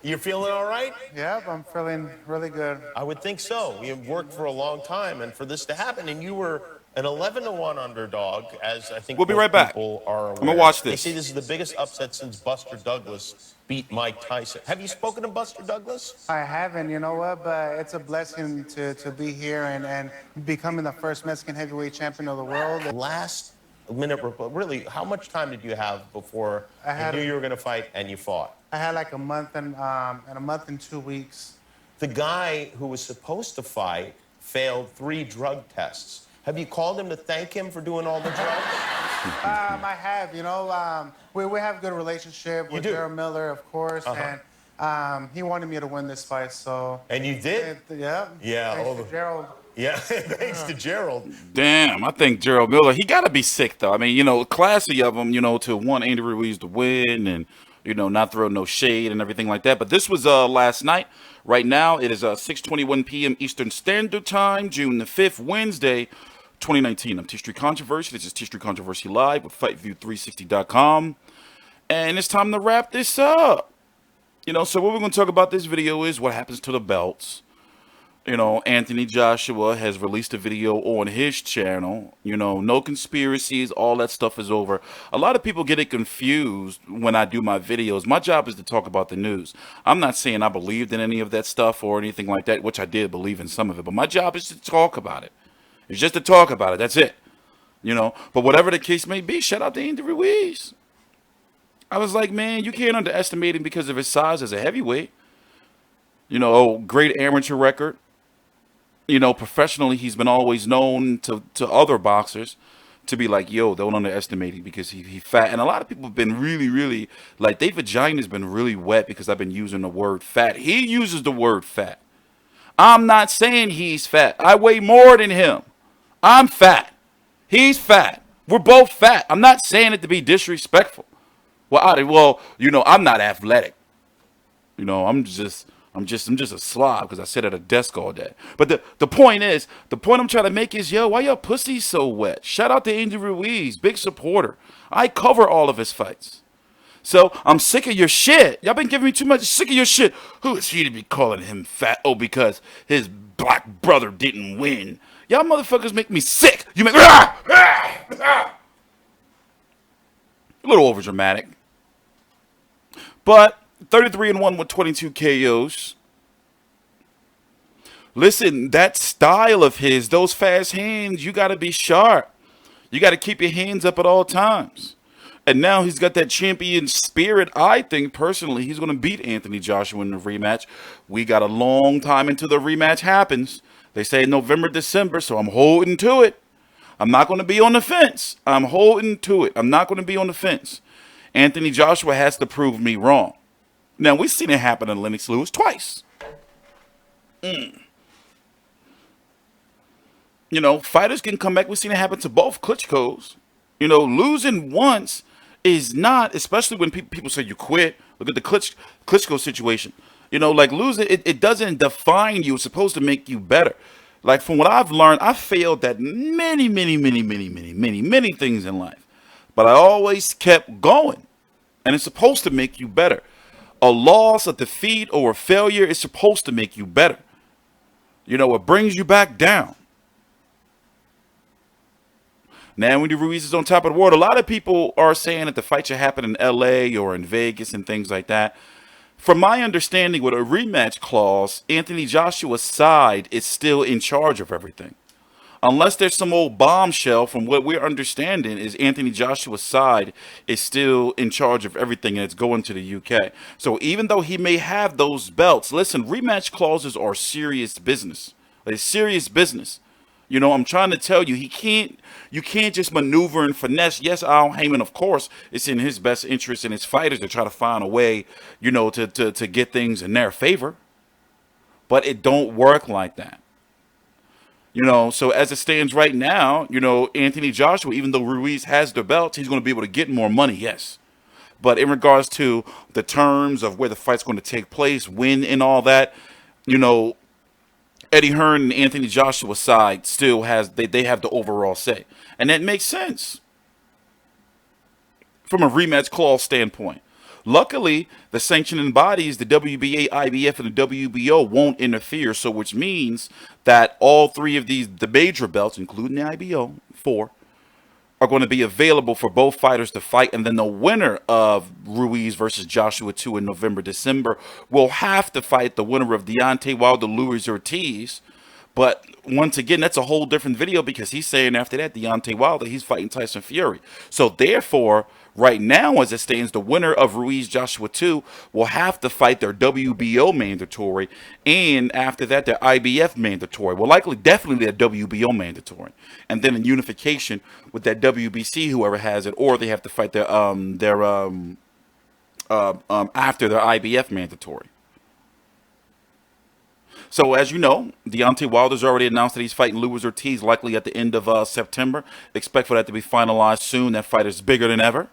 You're feeling all right? Yep, I'm feeling really good. I would think so. We have worked for a long time, and for this to happen, and you were an 11-1 underdog, as I think We'll be most right back. people are I'm gonna aware. watch They say this. this is the biggest upset since Buster Douglas beat Mike Tyson. Have you spoken to Buster Douglas? I haven't, you know what, but it's a blessing to be here and becoming the first Mexican heavyweight champion of the world. Last minute, really, how much time did you have before I you knew had you were going to fight and you fought? I had like a month and 2 weeks. The guy who was supposed to fight failed 3 drug tests. Have you called him to thank him for doing all the drugs? I have, we have a good relationship You with do? Gerald Miller, of course, Uh-huh. and he wanted me to win this fight, so. And you did? Yeah. Yeah, Thanks to Gerald. Yeah, thanks to Gerald. Damn, I think Gerald Miller, he got to be sick, though. I mean, classy of him, to want Andy Ruiz to win and, not throw no shade and everything like that. But this was last night. Right now, it is 6:21 p.m. Eastern Standard Time, June the 5th, Wednesday, 2019. I'm TstreeT Controversy. This is TstreeT Controversy Live with FightView360.com. And it's time to wrap this up. So what we're going to talk about this video is what happens to the belts. Anthony Joshua has released a video on his channel. No conspiracies, all that stuff is over. A lot of people get it confused when I do my videos. My job is to talk about the news. I'm not saying I believed in any of that stuff or anything like that, which I did believe in some of it, but my job is to talk about it. It's just to talk about it. That's it. But whatever the case may be, shout out to Andy Ruiz. I was like, man, you can't underestimate him because of his size as a heavyweight. Great amateur record. Professionally, he's been always known to other boxers to be like, yo, don't underestimate him because he fat. And a lot of people have been really, really, like, their vagina's been really wet because I've been using the word fat. He uses the word fat. I'm not saying he's fat. I weigh more than him. I'm fat. He's fat. We're both fat. I'm not saying it to be disrespectful. I'm not athletic. I'm just a slob because I sit at a desk all day. But the point I'm trying to make is, yo, why your pussy so wet? Shout out to Andy Ruiz, big supporter. I cover all of his fights. So I'm sick of your shit. Y'all been giving me too much. Sick of your shit. Who is he to be calling him fat? Oh, because his black brother didn't win. Y'all motherfuckers make me sick. You make a little over dramatic. But 33-1 with 22 KOs. Listen, that style of his, those fast hands, you got to be sharp. You got to keep your hands up at all times. And now he's got that champion spirit. I think personally he's going to beat Anthony Joshua in the rematch. We got a long time until the rematch happens. They say November, December, so I'm holding to it. I'm not going to be on the fence. I'm holding to it. I'm not going to be on the fence. Anthony Joshua has to prove me wrong. Now, we've seen it happen to Lennox Lewis twice. Fighters can come back. We've seen it happen to both Klitschko's. Losing once is not, especially when people say you quit. Look at the Klitschko situation. Like losing, it doesn't define you. It's supposed to make you better. Like from what I've learned, I failed at many, many, many, many, many, many, many things in life. But I always kept going. And it's supposed to make you better. A loss, a defeat, or a failure is supposed to make you better. It brings you back down. Now, when Ruiz is on top of the world, a lot of people are saying that the fight should happen in LA or in Vegas and things like that. From my understanding, with a rematch clause, Anthony Joshua's side is still in charge of everything. Unless there's some old bombshell, from what we're understanding, is Anthony Joshua's side is still in charge of everything and it's going to the UK. So even though he may have those belts, listen, rematch clauses are serious business. It's serious business. I'm trying to tell you, you can't just maneuver and finesse. Yes, Al Heyman, of course, it's in his best interest and his fighters to try to find a way, to get things in their favor. But it don't work like that. So as it stands right now, Anthony Joshua, even though Ruiz has the belt, he's going to be able to get more money, yes. But in regards to the terms of where the fight's going to take place, when and all that, Eddie Hearn and Anthony Joshua's side still has, they have the overall say. And that makes sense from a rematch clause standpoint. Luckily, the sanctioning bodies, the WBA, IBF, and the WBO won't interfere. So, which means that all three of the major belts, including the IBO, 4, are going to be available for both fighters to fight. And then the winner of Ruiz versus Joshua 2 in November, December will have to fight the winner of Deontay Wilder, Luis Ortiz. But once again, that's a whole different video because he's saying after that, Deontay Wilder, he's fighting Tyson Fury. So therefore, right now, as it stands, the winner of Ruiz Joshua 2 will have to fight their WBO mandatory, and after that, their IBF mandatory. Well, likely, definitely their WBO mandatory, and then in unification with that WBC, whoever has it, or they have to fight their after their IBF mandatory. So, as you know, Deontay Wilder's already announced that he's fighting Luis Ortiz likely at the end of September. Expect for that to be finalized soon. That fight is bigger than ever.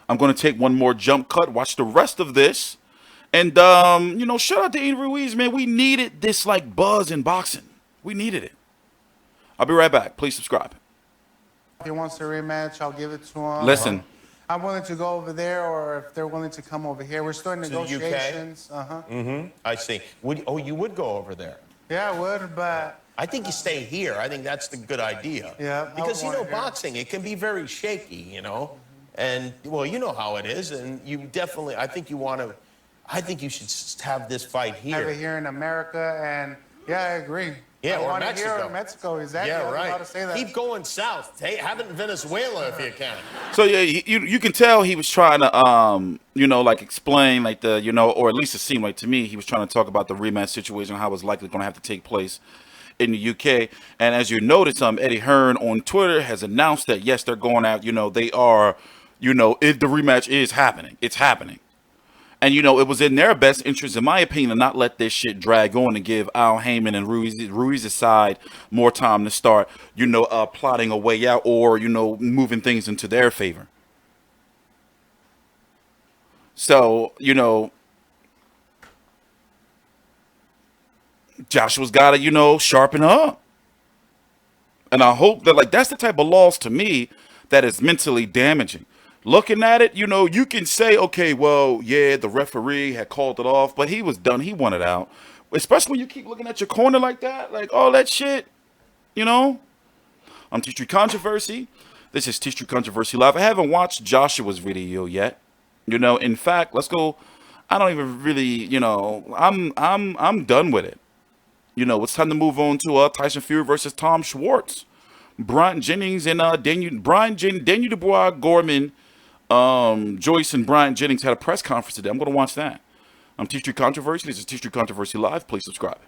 I'm going to take one more jump cut, watch the rest of this. And, you know, shout out to Ian Ruiz, man. We needed this, like, buzz in boxing. We needed it. I'll be right back. Please subscribe. If he wants a rematch, I'll give it to him. Listen. I'm willing to go over there, or if they're willing to come over here. We're starting negotiations. I see. You would go over there? Yeah, I would, but I think you stay here. I think that's the good idea. Yeah, Because, you know, here. boxing, it can be very shaky, you know? And, well, you know how it is, and you definitely, I think you should have this fight here. have it here in America, and yeah, I agree. Yeah, I or want it Mexico. here in Mexico, exactly. I Yeah, was about right. to say that. Keep going south. Hey, have it in Venezuela if you can. So, yeah, you can tell he was trying to, you know, like explain, like the, you know, or at least it seemed like to me, he was trying to talk about the rematch situation, how it's likely going to have to take place in the UK. And as you notice, Eddie Hearn on Twitter has announced that, yes, they're going out, you know, they are, you know, if the rematch is happening, it's happening. And, you know, it was in their best interest, in my opinion, to not let this shit drag on and give Al Heyman and Ruiz's side more time to start, you know, plotting a way out or, you know, moving things into their favor. So, you know, Joshua's got to, you know, sharpen up. And I hope that, like, that's the type of loss to me that is mentally damaging. Looking at it, you know, you can say, okay, well, yeah, the referee had called it off, but he was done. He wanted out. Especially when you keep looking at your corner like that, like all that shit, you know? I'm TstreeT Controversy. This is TstreeT Controversy Live. I haven't watched Joshua's video yet. You know, in fact, let's go. I don't even really, you know, I'm done with it. You know, it's time to move on to Tyson Fury versus Tom Schwartz. Brian Jennings and Daniel Dubois, Gorman, Joyce and Brian Jennings had a press conference today. I'm going to watch that. I'm TstreeT Controversy. This is TstreeT Controversy Live. Please subscribe.